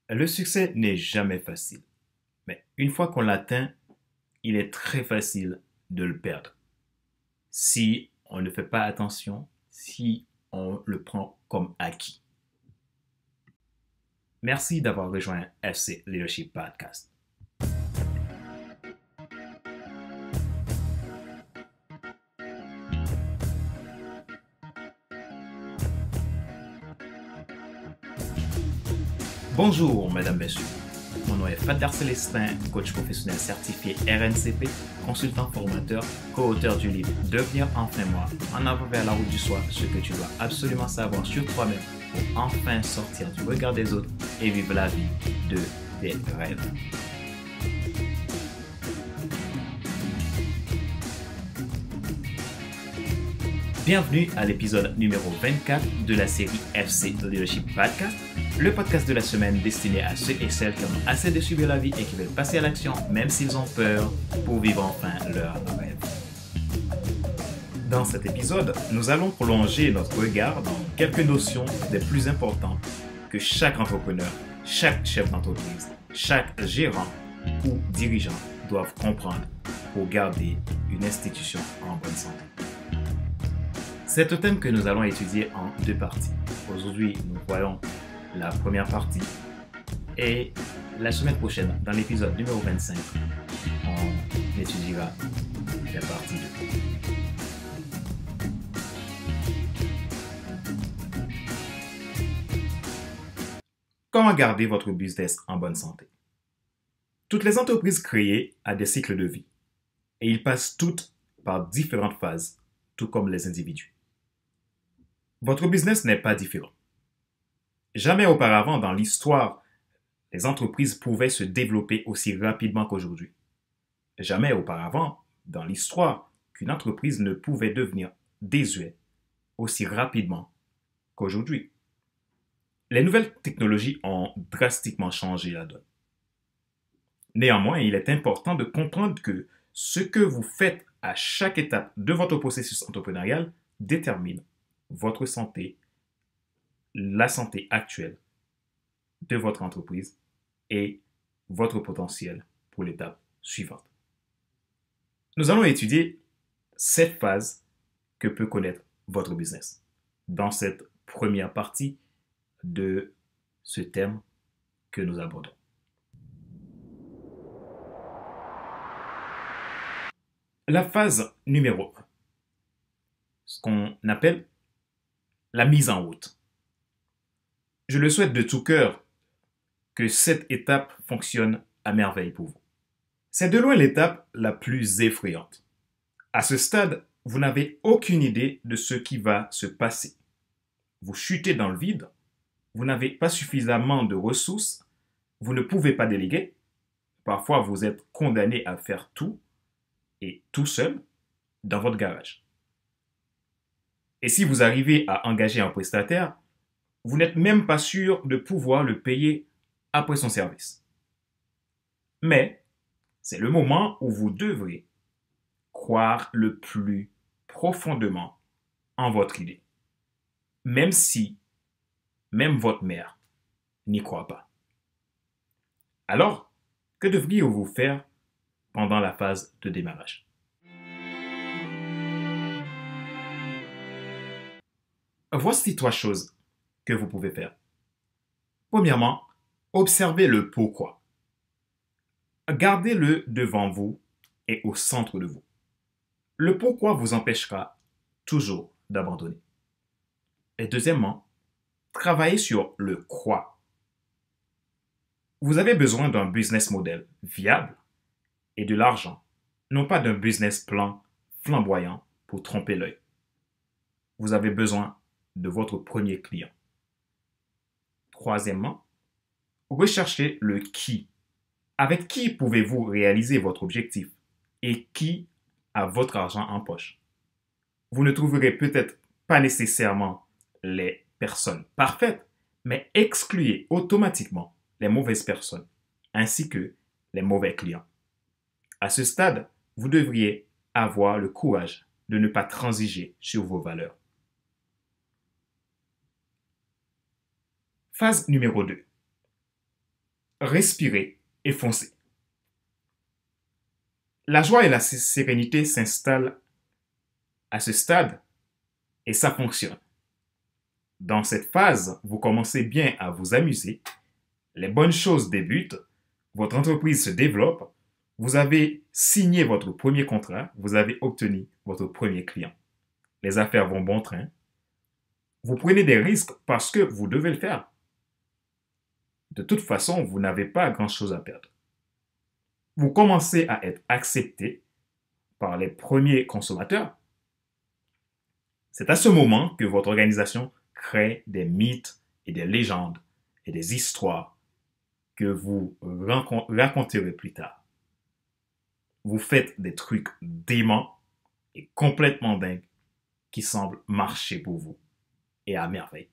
Le succès n'est jamais facile, mais une fois qu'on l'atteint, il est très facile de le perdre. Si on ne fait pas attention, si on le prend comme acquis. Merci d'avoir rejoint FC Leadership Podcast. Bonjour, mesdames, messieurs. Mon nom est Fader Célestin, coach professionnel certifié RNCP, consultant formateur, co-auteur du livre Devenir enfin moi, en avant vers la route du soi, ce que tu dois absolument savoir sur toi-même pour enfin sortir du regard des autres et vivre la vie de tes rêves. Bienvenue à l'épisode numéro 24 de la série FC Leadership Podcast, le podcast de la semaine destiné à ceux et celles qui ont assez de subir la vie et qui veulent passer à l'action même s'ils ont peur pour vivre enfin leur rêve. Dans cet épisode, nous allons prolonger notre regard dans quelques notions des plus importantes que chaque entrepreneur, chaque chef d'entreprise, chaque gérant ou dirigeant doivent comprendre pour garder une institution en bonne santé. C'est un thème que nous allons étudier en deux parties. Aujourd'hui, nous voyons la première partie et la semaine prochaine, dans l'épisode numéro 25, on étudiera la partie 2. Comment garder votre business en bonne santé? Toutes les entreprises créées ont des cycles de vie et ils passent toutes par différentes phases, tout comme les individus. Votre business n'est pas différent. Jamais auparavant dans l'histoire, les entreprises pouvaient se développer aussi rapidement qu'aujourd'hui. Jamais auparavant dans l'histoire qu'une entreprise ne pouvait devenir désuète aussi rapidement qu'aujourd'hui. Les nouvelles technologies ont drastiquement changé la donne. Néanmoins, il est important de comprendre que ce que vous faites à chaque étape de votre processus entrepreneurial détermine votre santé, la santé actuelle de votre entreprise et votre potentiel pour l'étape suivante. Nous allons étudier 7 phases que peut connaître votre business dans cette première partie de ce thème que nous abordons. La phase numéro 1, ce qu'on appelle la mise en route. Je le souhaite de tout cœur que cette étape fonctionne à merveille pour vous. C'est de loin l'étape la plus effrayante. À ce stade, vous n'avez aucune idée de ce qui va se passer. Vous chutez dans le vide, vous n'avez pas suffisamment de ressources, vous ne pouvez pas déléguer, parfois vous êtes condamné à faire tout et tout seul dans votre garage. Et si vous arrivez à engager un prestataire, vous n'êtes même pas sûr de pouvoir le payer après son service. Mais c'est le moment où vous devrez croire le plus profondément en votre idée, même si même votre mère n'y croit pas. Alors, que devriez-vous faire pendant la phase de démarrage? Voici 3 choses que vous pouvez faire. Premièrement, observez le pourquoi. Gardez-le devant vous et au centre de vous. Le pourquoi vous empêchera toujours d'abandonner. Et deuxièmement, travaillez sur le quoi. Vous avez besoin d'un business model viable et de l'argent, non pas d'un business plan flamboyant pour tromper l'œil. Vous avez besoin de votre premier client. Troisièmement, recherchez le qui. Avec qui pouvez-vous réaliser votre objectif et qui a votre argent en poche? Vous ne trouverez peut-être pas nécessairement les personnes parfaites, mais excluez automatiquement les mauvaises personnes ainsi que les mauvais clients. À ce stade, vous devriez avoir le courage de ne pas transiger sur vos valeurs. Phase numéro 2. respirez et foncez. La joie et la sérénité s'installent à ce stade et ça fonctionne. Dans cette phase, vous commencez bien à vous amuser, les bonnes choses débutent, votre entreprise se développe, vous avez signé votre premier contrat, vous avez obtenu votre premier client. Les affaires vont bon train. Vous prenez des risques parce que vous devez le faire. De toute façon, vous n'avez pas grand-chose à perdre. Vous commencez à être accepté par les premiers consommateurs. C'est à ce moment que votre organisation crée des mythes et des légendes et des histoires que vous raconterez plus tard. Vous faites des trucs déments et complètement dingues qui semblent marcher pour vous et à merveille.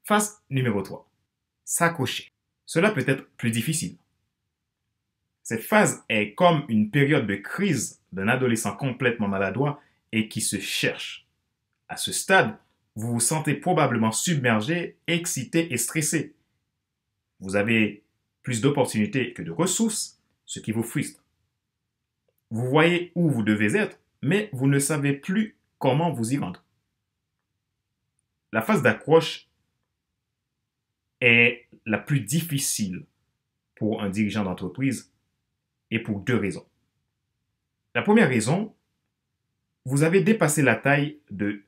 Phase numéro 3. S'accrocher. Cela peut être plus difficile. Cette phase est comme une période de crise d'un adolescent complètement maladroit et qui se cherche. À ce stade, vous vous sentez probablement submergé, excité et stressé. Vous avez plus d'opportunités que de ressources, ce qui vous frustre. Vous voyez où vous devez être, mais vous ne savez plus comment vous y rendre. La phase d'accroche est la plus difficile pour un dirigeant d'entreprise et pour deux raisons. La première raison, vous avez dépassé la taille de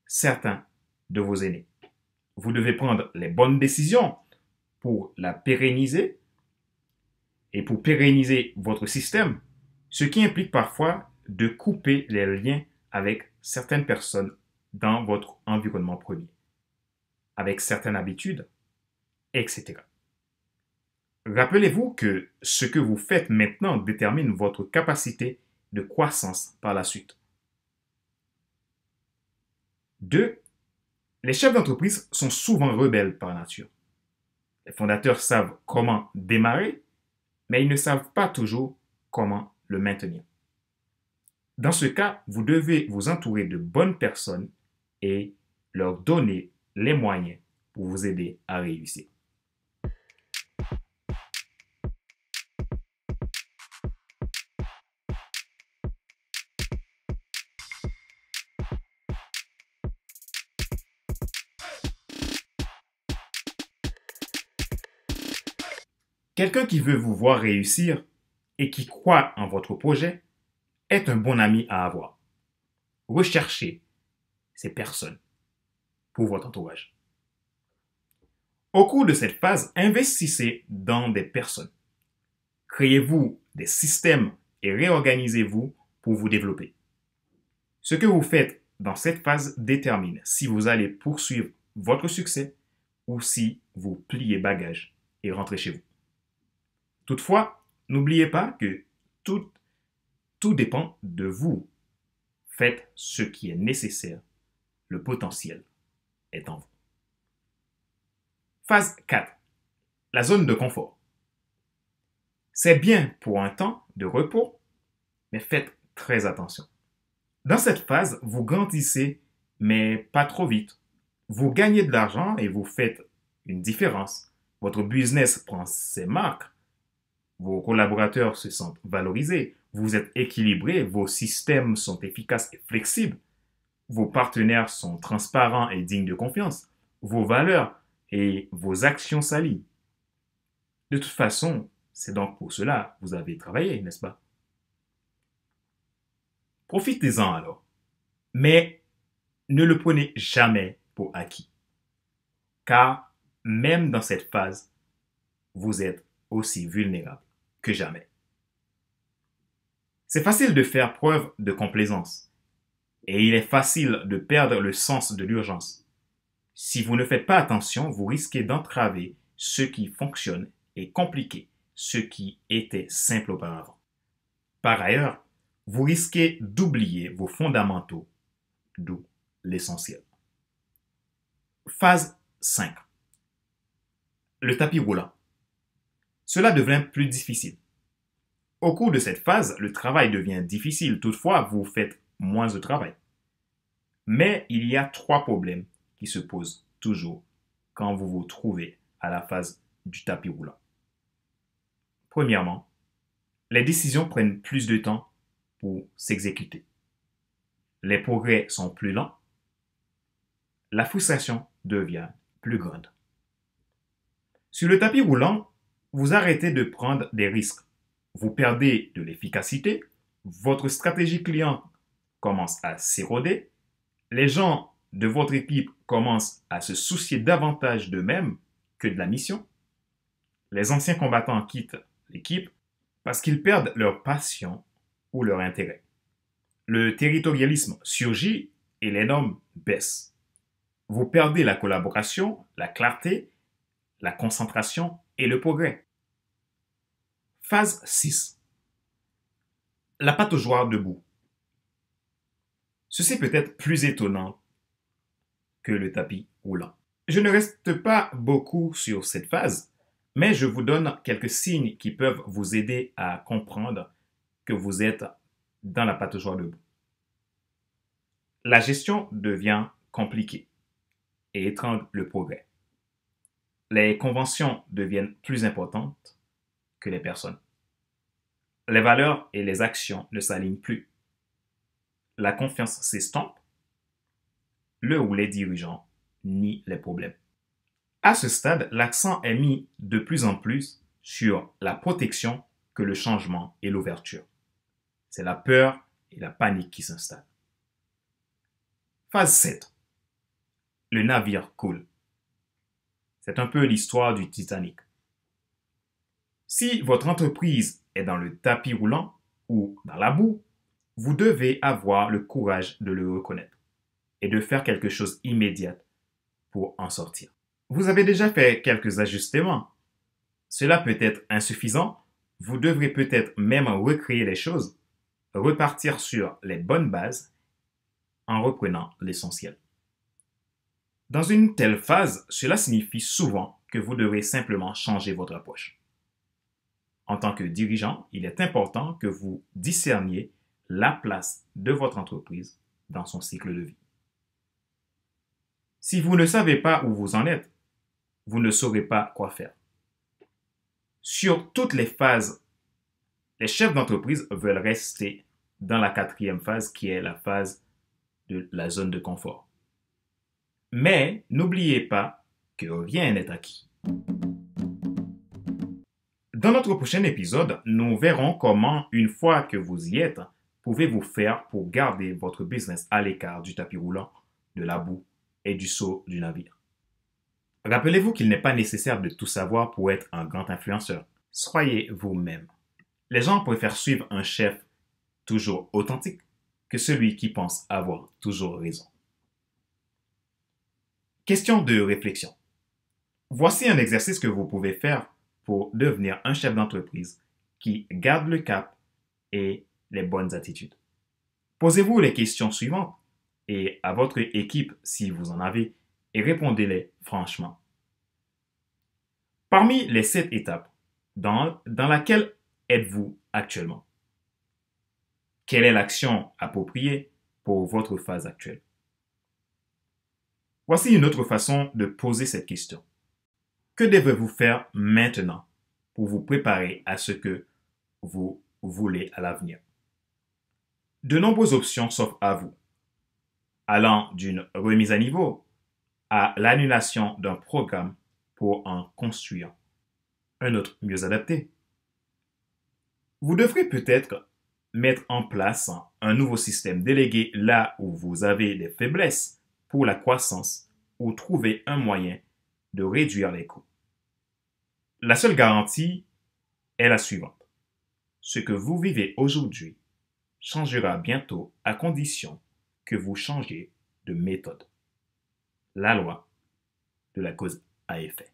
certains de vos aînés. Vous devez prendre les bonnes décisions pour la pérenniser et pour pérenniser votre système, ce qui implique parfois de couper les liens avec certaines personnes dans votre environnement premier, avec certaines habitudes, etc. Rappelez-vous que ce que vous faites maintenant détermine votre capacité de croissance par la suite. 2. Les chefs d'entreprise sont souvent rebelles par nature. Les fondateurs savent comment démarrer, mais ils ne savent pas toujours comment le maintenir. Dans ce cas, vous devez vous entourer de bonnes personnes et leur donner les moyens pour vous aider à réussir. Quelqu'un qui veut vous voir réussir et qui croit en votre projet est un bon ami à avoir. Recherchez ces personnes pour votre entourage. Au cours de cette phase, investissez dans des personnes. Créez-vous des systèmes et réorganisez-vous pour vous développer. Ce que vous faites dans cette phase détermine si vous allez poursuivre votre succès ou si vous pliez bagages et rentrez chez vous. Toutefois, n'oubliez pas que tout dépend de vous. Faites ce qui est nécessaire. Le potentiel est en vous. Phase 4. La zone de confort. C'est bien pour un temps de repos, mais faites très attention. Dans cette phase, vous grandissez, mais pas trop vite. Vous gagnez de l'argent et vous faites une différence. Votre business prend ses marques. Vos collaborateurs se sentent valorisés. Vous êtes équilibré. Vos systèmes sont efficaces et flexibles. Vos partenaires sont transparents et dignes de confiance. Vos valeurs et vos actions s'allient. De toute façon, c'est donc pour cela que vous avez travaillé, n'est-ce pas? Profitez-en alors. Mais ne le prenez jamais pour acquis. Car même dans cette phase, vous êtes aussi vulnérable que jamais. C'est facile de faire preuve de complaisance et il est facile de perdre le sens de l'urgence. Si vous ne faites pas attention, vous risquez d'entraver ce qui fonctionne et compliquer ce qui était simple auparavant. Par ailleurs, vous risquez d'oublier vos fondamentaux, d'où l'essentiel. Phase 5. Le tapis roulant. Cela devient plus difficile. Au cours de cette phase, le travail devient difficile. Toutefois, vous faites moins de travail. Mais il y a 3 problèmes qui se posent toujours quand vous vous trouvez à la phase du tapis roulant. Premièrement, les décisions prennent plus de temps pour s'exécuter. Les progrès sont plus lents. La frustration devient plus grande. Sur le tapis roulant, vous arrêtez de prendre des risques. Vous perdez de l'efficacité. Votre stratégie client commence à s'éroder. Les gens de votre équipe commencent à se soucier davantage d'eux-mêmes que de la mission. Les anciens combattants quittent l'équipe parce qu'ils perdent leur passion ou leur intérêt. Le territorialisme surgit et les normes baissent. Vous perdez la collaboration, la clarté, la concentration et le progrès. Phase 6. La pataugeoire debout. Ceci peut être plus étonnant que le tapis roulant. Je ne reste pas beaucoup sur cette phase, mais je vous donne quelques signes qui peuvent vous aider à comprendre que vous êtes dans la pataugeoire debout. La gestion devient compliquée et étrangle le progrès. Les conventions deviennent plus importantes que les personnes. Les valeurs et les actions ne s'alignent plus. La confiance s'estompe. Le ou les dirigeants nient les problèmes. À ce stade, l'accent est mis de plus en plus sur la protection que le changement et l'ouverture. C'est la peur et la panique qui s'installent. Phase 7. Le navire coule. C'est un peu l'histoire du Titanic. Si votre entreprise est dans le tapis roulant ou dans la boue, vous devez avoir le courage de le reconnaître et de faire quelque chose immédiat pour en sortir. Vous avez déjà fait quelques ajustements. Cela peut être insuffisant. Vous devrez peut-être même recréer les choses, repartir sur les bonnes bases en reprenant l'essentiel. Dans une telle phase, cela signifie souvent que vous devrez simplement changer votre approche. En tant que dirigeant, il est important que vous discerniez la place de votre entreprise dans son cycle de vie. Si vous ne savez pas où vous en êtes, vous ne saurez pas quoi faire. Sur toutes les phases, les chefs d'entreprise veulent rester dans la 4e phase qui est la phase de la zone de confort. Mais n'oubliez pas que rien n'est acquis. Dans notre prochain épisode, nous verrons comment, une fois que vous y êtes, pouvez-vous faire pour garder votre business à l'écart du tapis roulant, de la boue et du saut du navire. Rappelez-vous qu'il n'est pas nécessaire de tout savoir pour être un grand influenceur. Soyez vous-même. Les gens préfèrent suivre un chef toujours authentique que celui qui pense avoir toujours raison. Question de réflexion. Voici un exercice que vous pouvez faire pour devenir un chef d'entreprise qui garde le cap et les bonnes attitudes. Posez-vous les questions suivantes et à votre équipe si vous en avez et répondez-les franchement. Parmi les 7 étapes, dans laquelle êtes-vous actuellement? Quelle est l'action appropriée pour votre phase actuelle? Voici une autre façon de poser cette question. Que devez-vous faire maintenant pour vous préparer à ce que vous voulez à l'avenir? De nombreuses options s'offrent à vous, allant d'une remise à niveau à l'annulation d'un programme pour en construire un autre mieux adapté. Vous devrez peut-être mettre en place un nouveau système délégué là où vous avez des faiblesses pour la croissance ou trouver un moyen de réduire les coûts. La seule garantie est la suivante. Ce que vous vivez aujourd'hui changera bientôt à condition que vous changiez de méthode. La loi de la cause à effet.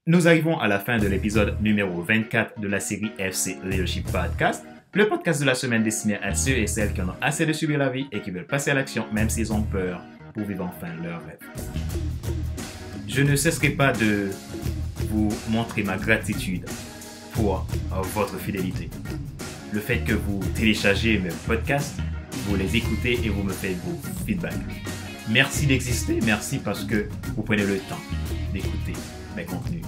Nous arrivons à la fin de l'épisode numéro 24 de la série FC Leadership Podcast, le podcast de la semaine destiné à ceux et celles qui en ont assez de subir la vie et qui veulent passer à l'action même s'ils ont peur pour vivre enfin leur rêve. Je ne cesserai pas de vous montrer ma gratitude pour votre fidélité. Le fait que vous téléchargez mes podcasts, vous les écoutez et vous me faites vos feedbacks. Merci d'exister, merci parce que vous prenez le temps. d'écouter mes contenus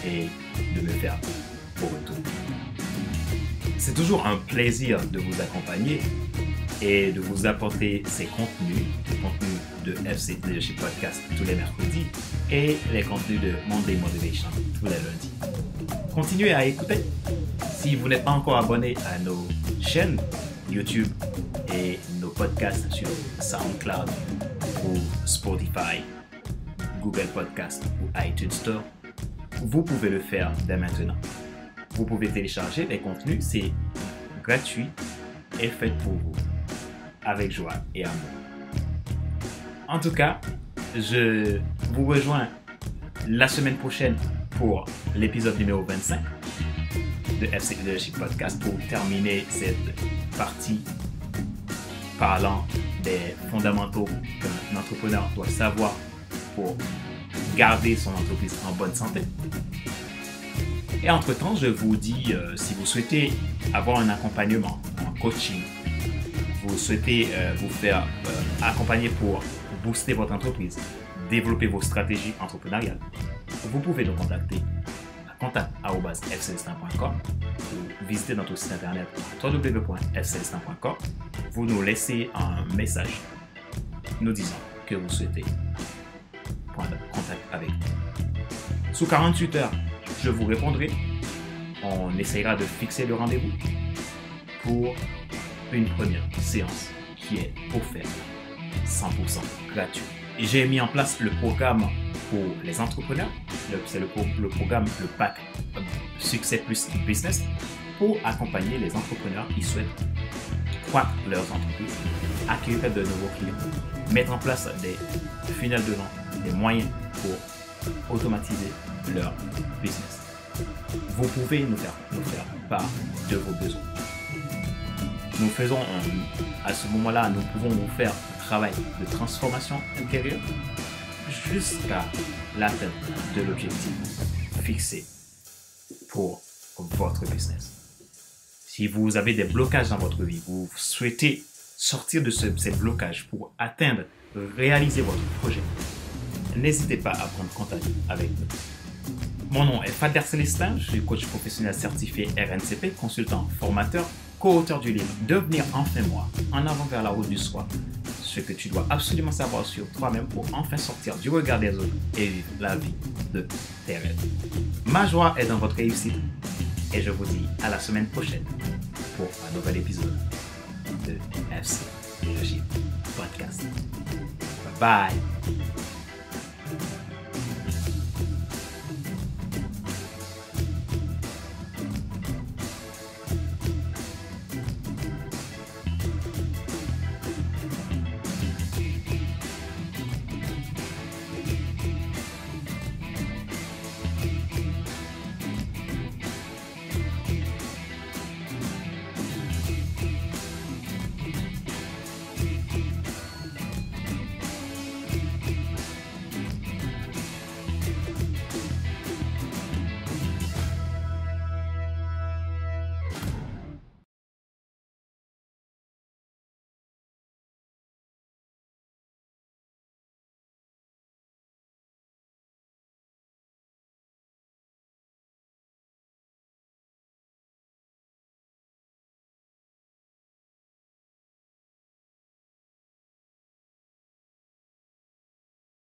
et de me faire vos retours. C'est toujours un plaisir de vous accompagner et de vous apporter ces contenus, les contenus de FC Leadership Podcast tous les mercredis et les contenus de Monday Motivation tous les lundis. Continuez à écouter. Si vous n'êtes pas encore abonné à nos chaînes YouTube et nos podcasts sur SoundCloud ou Spotify, Google Podcast ou iTunes Store, vous pouvez le faire dès maintenant. Vous pouvez télécharger les contenus, c'est gratuit et fait pour vous, avec joie et amour. En tout cas, je vous rejoins la semaine prochaine pour l'épisode numéro 25 de FC Leadership Podcast pour terminer cette partie parlant des fondamentaux qu'un entrepreneur doit savoir pour garder son entreprise en bonne santé. Et entre-temps, je vous dis, si vous souhaitez avoir un accompagnement, un coaching, vous souhaitez vous faire accompagner pour booster votre entreprise, développer vos stratégies entrepreneuriales, vous pouvez nous contacter à contact@fcelestin.com ou visiter notre site internet www.fcelestin.com. Vous nous laissez un message nous disant que vous souhaitez prendre contact avec nous. Sous 48 heures, je vous répondrai. On essaiera de fixer le rendez-vous pour une première séance qui est offerte 100% gratuit. J'ai mis en place le programme pour les entrepreneurs. C'est le programme, le pack Succès plus Business pour accompagner les entrepreneurs qui souhaitent croître leurs entreprises, acquérir de nouveaux clients, mettre en place des funnels de vente, des moyens pour automatiser leur business. Vous pouvez nous faire part de vos besoins. Nous faisons, à ce moment-là, nous pouvons vous faire un travail de transformation intérieure jusqu'à l'atteinte de l'objectif fixé pour votre business. Si vous avez des blocages dans votre vie, vous souhaitez sortir de ces blocages pour atteindre, réaliser votre projet, n'hésitez pas à prendre contact avec nous. Mon nom est Fader Célestin, je suis coach professionnel certifié RNCP, consultant, formateur, co-auteur du livre « Devenir enfin moi, en avant vers la route du soi », ce que tu dois absolument savoir sur toi-même pour enfin sortir du regard des autres et vivre la vie de tes rêves. Ma joie est dans votre réussite et je vous dis à la semaine prochaine pour un nouvel épisode de FC Leadership Podcast. Bye bye!